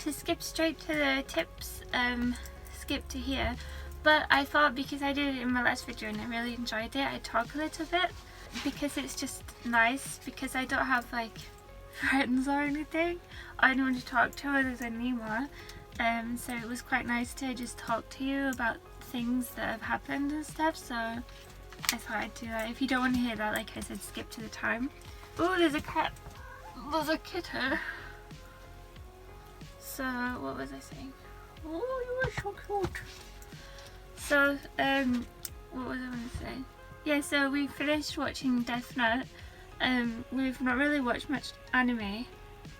to skip straight to the tips, skip to here, but I thought because I did it in my last video and I really enjoyed it, I'd talk a little bit because it's just nice, because I don't have like friends or anything or anyone to talk to other than Nima, so it was quite nice to just talk to you about things that have happened and stuff, so I thought I'd do that. If you don't want to hear that, like I said, skip to the time. Oh, there's a cat. There's a kitten. So, what was I saying? Oh, you are so cute. So, what was I going to say? Yeah, so we finished watching Death Note. We've not really watched much anime.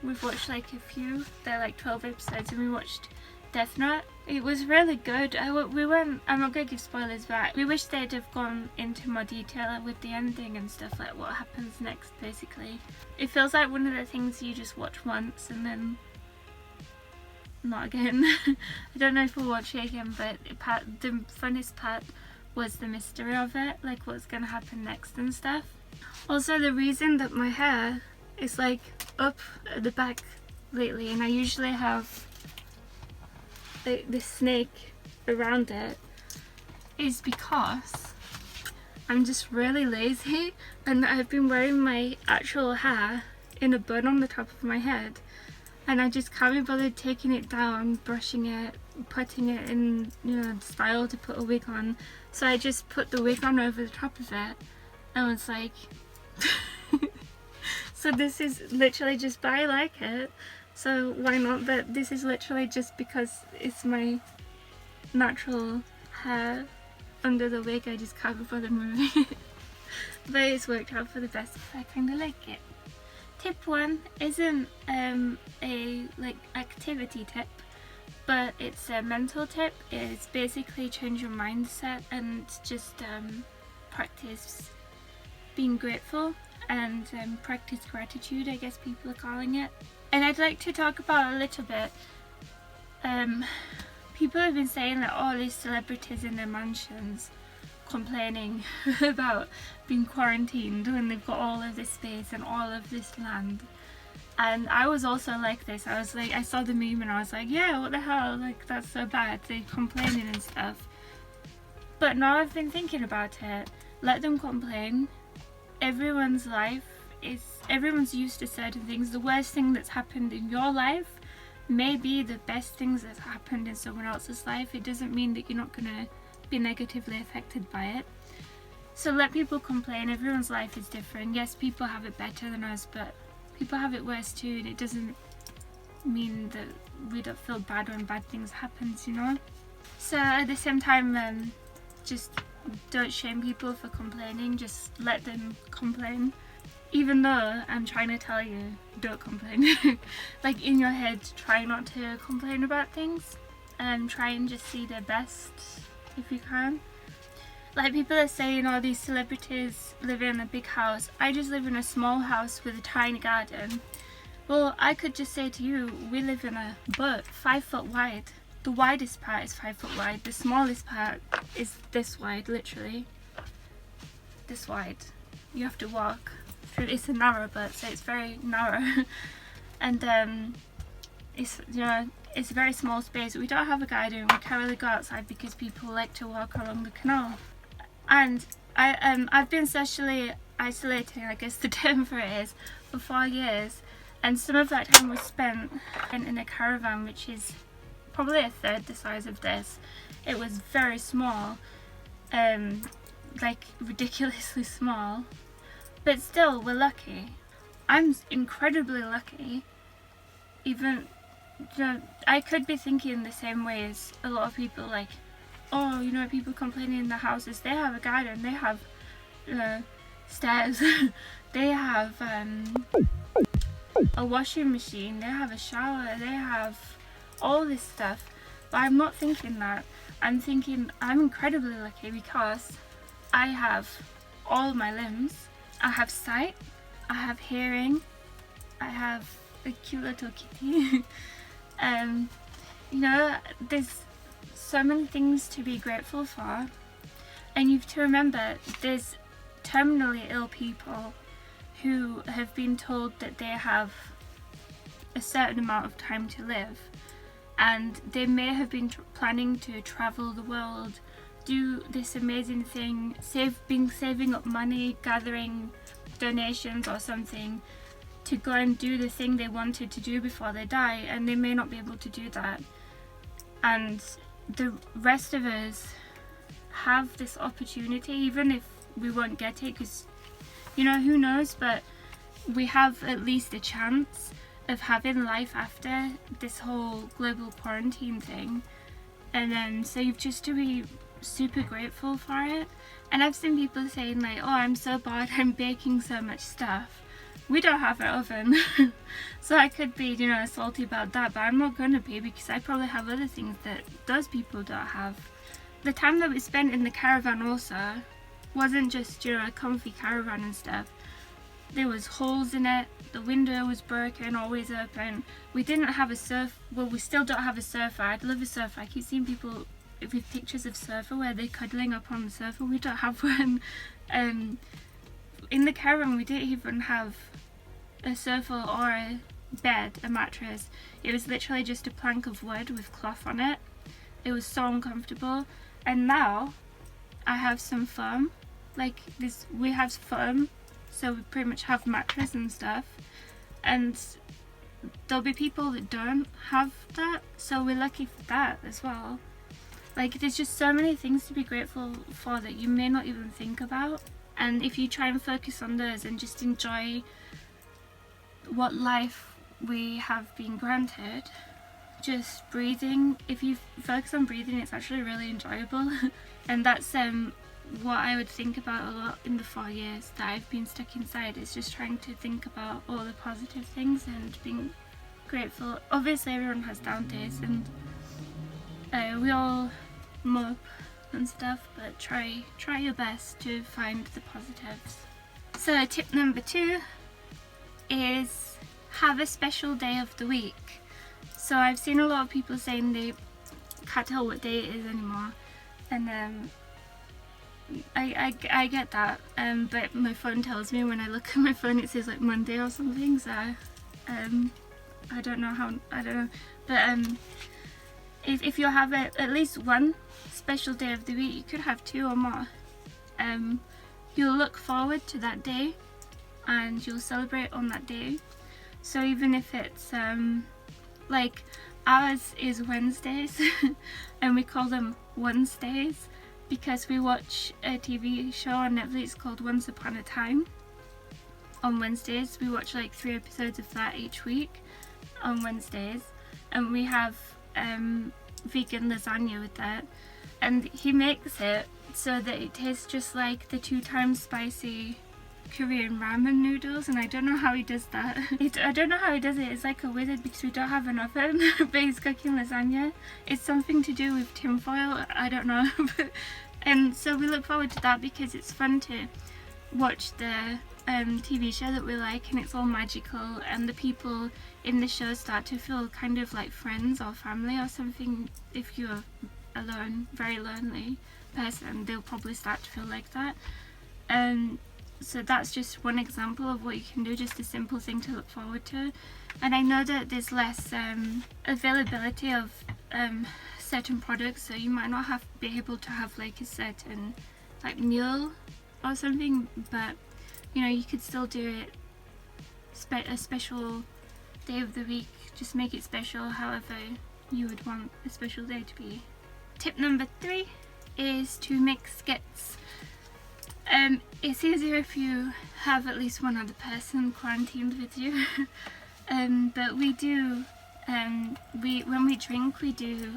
We've watched like a few. They're like 12 episodes, and we watched Death Note. It was really good. I'm not going to give spoilers, but we wish they'd have gone into more detail with the ending and stuff, like what happens next, basically. It feels like one of the things you just watch once and then not again. I don't know if we'll watch it again, but the funnest part was the mystery of it, like what's going to happen next and stuff. Also, the reason that my hair is like up at the back lately, and I usually have this snake around it, is because I'm just really lazy and I've been wearing my actual hair in a bun on the top of my head, and I just can't be bothered taking it down, brushing it, putting it in, you know, style to put a wig on, so I just put the wig on over the top of it and was like so this is literally just, but I like it, so why not? But this is literally just because it's my natural hair under the wig. I just can't be bothered moving it. But it's worked out for the best because I kind of like it. Tip 1 isn't a like activity tip, but it's a mental tip. It's basically change your mindset and just practice being grateful and practice gratitude, I guess people are calling it. And I'd like to talk about a little bit, people have been saying that all these celebrities in their mansions complaining about being quarantined when they've got all of this space and all of this land. And I was also like this. I was like, I saw the meme and I was like, yeah, what the hell, like that's so bad, they're complaining and stuff. But now I've been thinking about it. Let them complain. Everyone's used to certain things. The worst thing that's happened in your life may be the best things that's happened in someone else's life. It doesn't mean that you're not going to be negatively affected by it. So let people complain. Everyone's life is different. Yes, people have it better than us, but people have it worse too, and it doesn't mean that we don't feel bad when bad things happen, you know? So at the same time, just don't shame people for complaining. Just let them complain. Even though I'm trying to tell you, don't complain. Like in your head, try not to complain about things and try and just see their best if you can. Like people are saying, oh, these celebrities live in a big house. I just live in a small house with a tiny garden. Well, I could just say to you, we live in a boat 5 foot wide. The widest part is 5 foot wide. The smallest part is this wide, literally. This wide. You have to walk. It's a narrow boat, so it's very narrow. And it's, you know, it's a very small space. We don't have a garden. We can't really go outside because people like to walk along the canal. And I've been socially isolating, I guess the term for it is, for 4 years. And some of that time was spent in a caravan, which is probably a third the size of this. It was very small, like ridiculously small. But still, we're lucky. I'm incredibly lucky. Even, you know, I could be thinking the same way as a lot of people, like, oh, you know, people complaining in their houses, they have a garden, they have stairs, they have a washing machine, they have a shower, they have all this stuff. But I'm not thinking that. I'm thinking I'm incredibly lucky because I have all my limbs. I have sight, I have hearing, I have a cute little kitty. You know, there's so many things to be grateful for, and you have to remember there's terminally ill people who have been told that they have a certain amount of time to live, and they may have been planning to travel the world, do this amazing thing, saving up money, gathering donations or something to go and do the thing they wanted to do before they die, and they may not be able to do that. And the rest of us have this opportunity, even if we won't get it, because, you know, who knows, but we have at least a chance of having life after this whole global quarantine thing. And then so you've just to be super grateful for it. And I've seen people saying like, oh, I'm so bored, I'm baking so much stuff. We don't have an oven. So I could be, you know, salty about that, but I'm not gonna be, because I probably have other things that those people don't have. The time that we spent in the caravan also wasn't just, you know, a comfy caravan and stuff. There was holes in it, the window was broken, always open. We didn't have a we still don't have a sofa. I'd love a sofa. I keep seeing people with pictures of sofa where they're cuddling up on the sofa. We don't have one. In the caravan we didn't even have a sofa or a bed, a mattress. It was literally just a plank of wood with cloth on it. It was so uncomfortable. And now I have some foam, like this, we have foam, so we pretty much have mattress and stuff, and there'll be people that don't have that, so we're lucky for that as well. Like, there's just so many things to be grateful for that you may not even think about, and if you try and focus on those and just enjoy what life we have been granted, just breathing, if you focus on breathing, it's actually really enjoyable. And that's what I would think about a lot in the 4 years that I've been stuck inside, is just trying to think about all the positive things and being grateful. Obviously everyone has down days, and we all mope and stuff, but try your best to find the positives. So tip number 2 is have a special day of the week. So I've seen a lot of people saying they can't tell what day it is anymore, and I get that, but my phone tells me when I look at my phone it says like Monday or something, so I don't know, but if you have at least one special day of the week, you could have 2 or more, you'll look forward to that day and you'll celebrate on that day. So even if it's like ours is Wednesdays and we call them Wednesdays because we watch a TV show on Netflix called Once Upon a Time on Wednesdays. We watch like 3 episodes of that each week on Wednesdays, and we have vegan lasagna with that, and he makes it so that it tastes just like the 2 times spicy Korean ramen noodles, and I don't know how he does that. I don't know how he does it. It's like a wizard, because we don't have an oven but he's cooking lasagna. It's something to do with tinfoil, I don't know. And so we look forward to that because it's fun to watch the TV show that we like, and it's all magical, and the people in the show start to feel kind of like friends or family or something. If you're alone, very lonely person, they'll probably start to feel like that. So that's just one example of what you can do, just a simple thing to look forward to. And I know that there's less availability of certain products, so you might not be able to have like a certain like meal or something, but you know, you could still do it a special day of the week. Just make it special however you would want a special day to be. Tip number 3 is to make skits. It's easier if you have at least one other person quarantined with you. But we do, when we drink, we do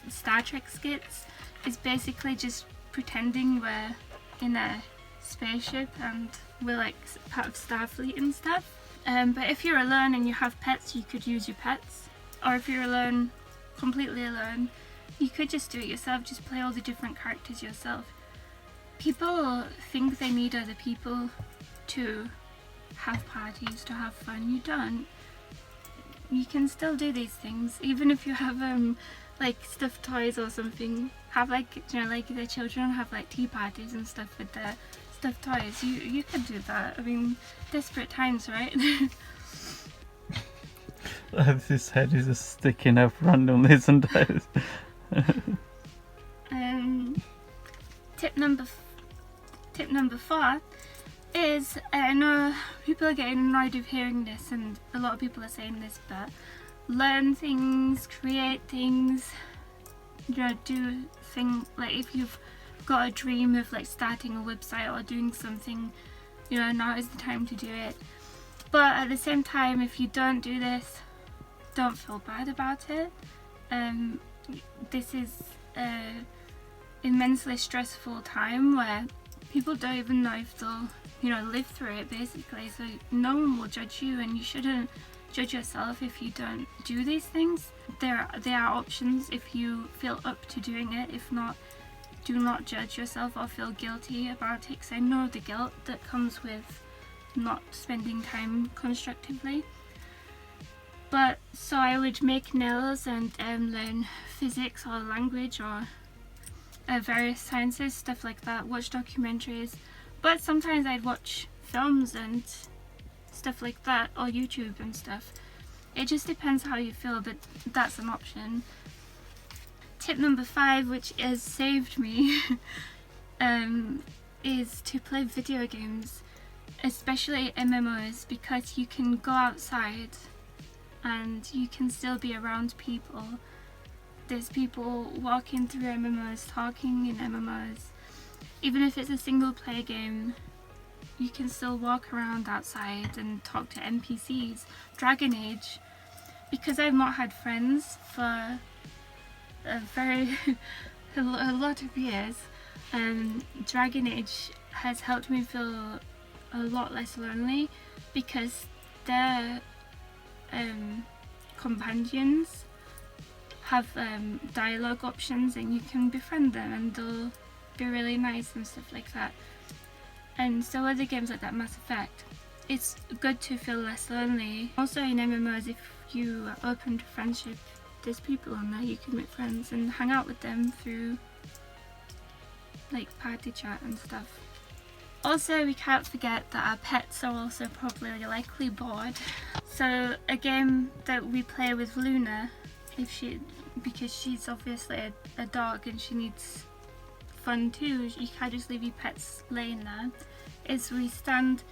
Star Trek skits. It's basically just pretending we're in a spaceship and we're like part of Starfleet and stuff. But if you're alone and you have pets, you could use your pets. Or if you're alone, completely alone, you could just do it yourself, just play all the different characters yourself. People think they need other people to have parties, to have fun. You don't. You can still do these things, even if you have like stuffed toys or something. Have like, you know, like the children have like tea parties and stuff with their stuffed toys. You could do that. I mean, desperate times, right? His head is just sticking up randomly sometimes. Tip number 4 is, I know people are getting annoyed of hearing this, and a lot of people are saying this, but learn things, create things, do things, like if you've got a dream of like starting a website or doing something, now is the time to do it. But at the same time, if you don't do this, don't feel bad about it. This is an immensely stressful time where people don't even know if they'll live through it, basically. So no one will judge you, and you shouldn't judge yourself if you don't do these things. There are options if you feel up to doing it. If not, do not judge yourself or feel guilty about it, because I know the guilt that comes with not spending time constructively. But so I would make nails and learn physics or language or various sciences, stuff like that, watch documentaries. But sometimes I'd watch films and stuff like that, or YouTube and stuff. It just depends how you feel, but that's an option. Tip number 5, which has saved me, is to play video games, especially MMOs, because you can go outside and you can still be around people. There's people walking through MMOs, talking in MMOs. Even if it's a single player game, you can still walk around outside and talk to NPCs. Dragon Age, because I've not had friends for a lot of years, Dragon Age has helped me feel a lot less lonely, because their companions have dialogue options, and you can befriend them and they'll be really nice and stuff like that. And so other games like that, Mass Effect, it's good to feel less lonely. Also in MMOs, if you are open to friendship, there's people on there you can make friends and hang out with them through like party chat and stuff. Also, we can't forget that our pets are also probably likely bored. So a game that we play with Luna, because she's obviously a dog and she needs fun too, you can't just leave your pets laying there, is we stand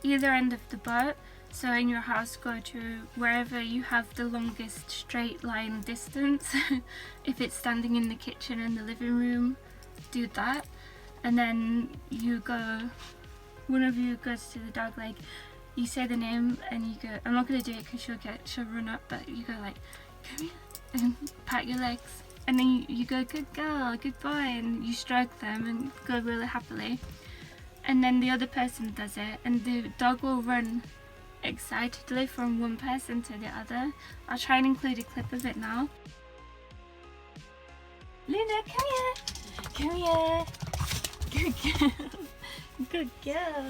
either end of the boat. So in your house, go to wherever you have the longest straight line distance. If it's standing in the kitchen and the living room, do that. And then one of you goes to the dog, like, you say the name and you go, I'm not going to do it because she'll run up, but you go like, come here, and pat your legs. And then you go, good girl, good boy, and you stroke them and go really happily. And then the other person does it, and the dog will run excitedly from one person to the other. I'll try and include a clip of it now. Luna, come here! Come here! Good girl! Good girl!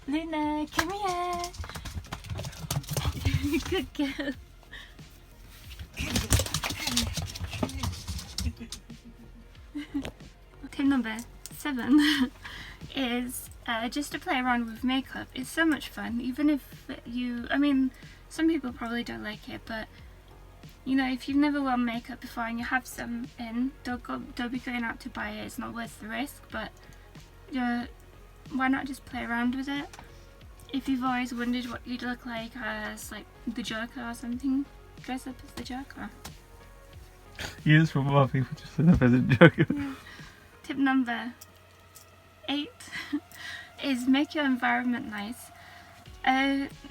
Luna, come here! Good girl! Tip number 7 is just to play around with makeup. It's so much fun, even if some people probably don't like it, but if you've never worn makeup before and you have some in, don't be going out to buy it. It's not worth the risk, but why not just play around with it? If you've always wondered what you'd look like as like the Joker or something, dress up as the Joker. Use for more people just end up as a Joker. Yeah. Tip number 8 is make your environment nice.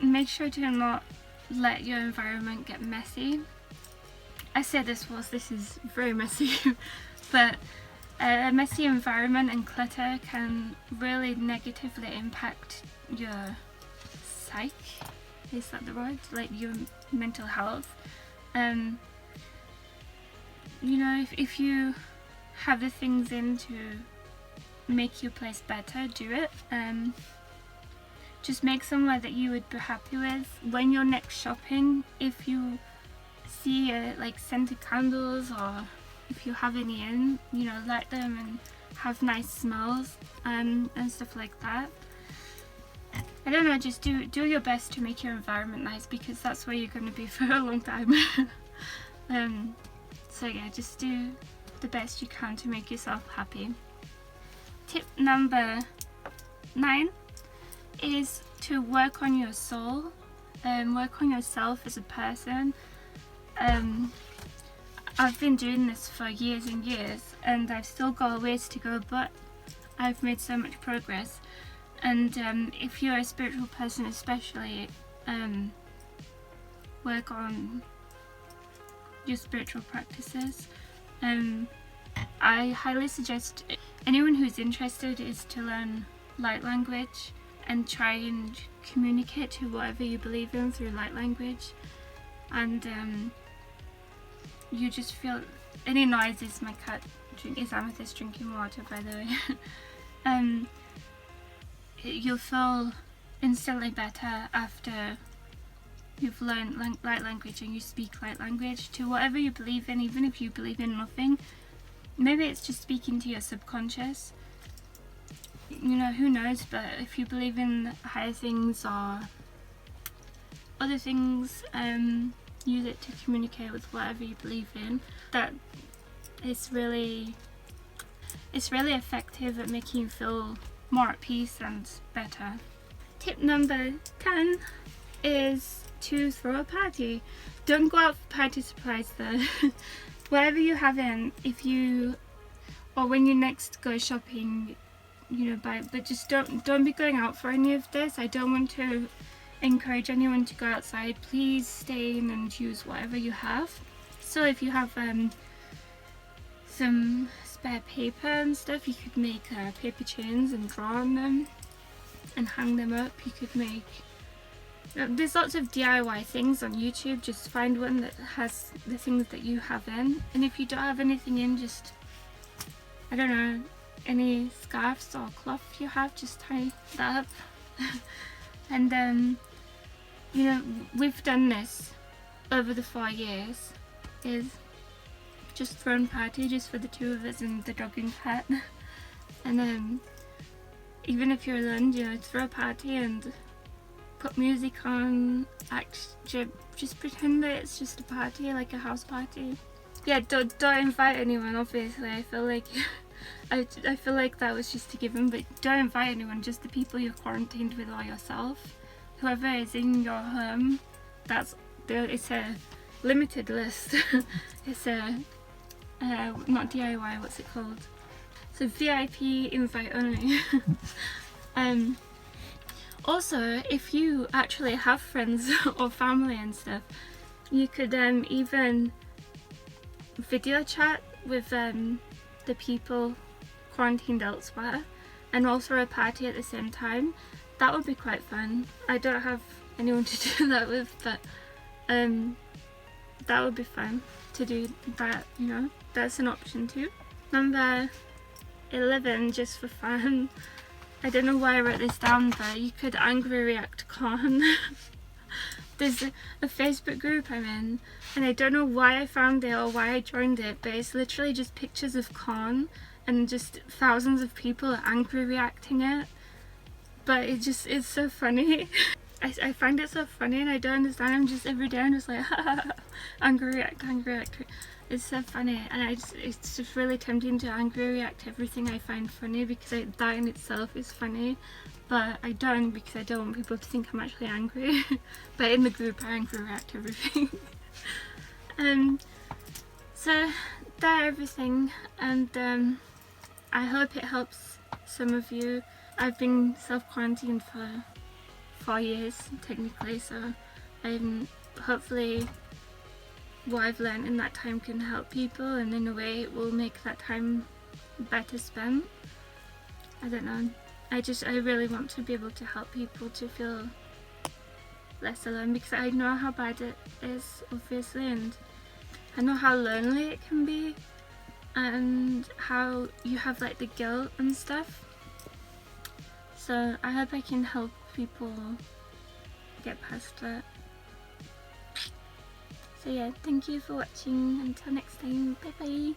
Make sure to not let your environment get messy. I say this whilst this is very messy, but a messy environment and clutter can really negatively impact your psyche. Is that the word? Like your mental health. If you have the things in to make your place better, do it. Just make somewhere that you would be happy with. When you're next shopping, if you see like scented candles, or if you have any in, light them and have nice smells and stuff like that. I don't know, just do your best to make your environment nice, because that's where you're going to be for a long time. So yeah, just do the best you can to make yourself happy. Tip number 9 is to work on your soul, work on yourself as a person. I've been doing this for years and years, and I've still got a ways to go, but I've made so much progress. And if you're a spiritual person especially, work on your spiritual practices. I highly suggest anyone who's interested is to learn light language and try and communicate to whatever you believe in through light language. And you just feel any noises. My cat is Amethyst drinking water, by the way. You'll feel instantly better after you've learned light language and you speak light language to whatever you believe in, even if you believe in nothing. Maybe it's just speaking to your subconscious. You know, who knows, but if you believe in higher things or other things, use it to communicate with whatever you believe in. That it's really effective at making you feel more at peace and better. Tip number 10 is to throw a party. Don't go out for party supplies though. Whatever you have in, or when you next go shopping, you know, but just don't be going out for any of this. I don't want to encourage anyone to go outside. Please stay in and use whatever you have. So if you have some spare paper and stuff, you could make paper chains and draw on them and hang them up. You could make, there's lots of DIY things on YouTube. Just find one that has the things that you have in, and if you don't have anything in, just, I don't know, any scarves or cloth you have, just tie that up. And you know, we've done this over the 4 years, is just thrown party just for the 2 of us and the dog and cat. And even if you're alone, you know, throw a party and put music on, just pretend that it's just a party, like a house party. Yeah, don't invite anyone, obviously. I feel like I feel like that was just a given, but don't invite anyone, just the people you're quarantined with or yourself. Whoever is in your home, it's a limited list. It's a not DIY, what's it called? So VIP invite only. Also, if you actually have friends or family and stuff, you could even video chat with the people quarantined elsewhere and also a party at the same time. That would be quite fun. I don't have anyone to do that with, but that would be fun to do that, you know. That's an option too. Number 11, just for fun. I don't know why I wrote this down, but you could angry react corn. There's a Facebook group I'm in, and I don't know why I found it or why I joined it, but it's literally just pictures of corn and just thousands of people angry reacting it. But it's so funny. I find it so funny, and I don't understand. I'm just every day I'm just like angry react. It's so funny, and it's just really tempting to angry react everything I find funny, because that in itself is funny, but I don't, because I don't want people to think I'm actually angry. But in the group I angry react everything. So that's everything, and I hope it helps some of you. I've been self-quarantined for 4 years technically, so hopefully what I've learned in that time can help people, and in a way it will make that time better spent. I don't know. I really want to be able to help people to feel less alone, because I know how bad it is, obviously, and I know how lonely it can be, and how you have like the guilt and stuff. So I hope I can help people get past that. So yeah, thank you for watching. Until next time, bye bye.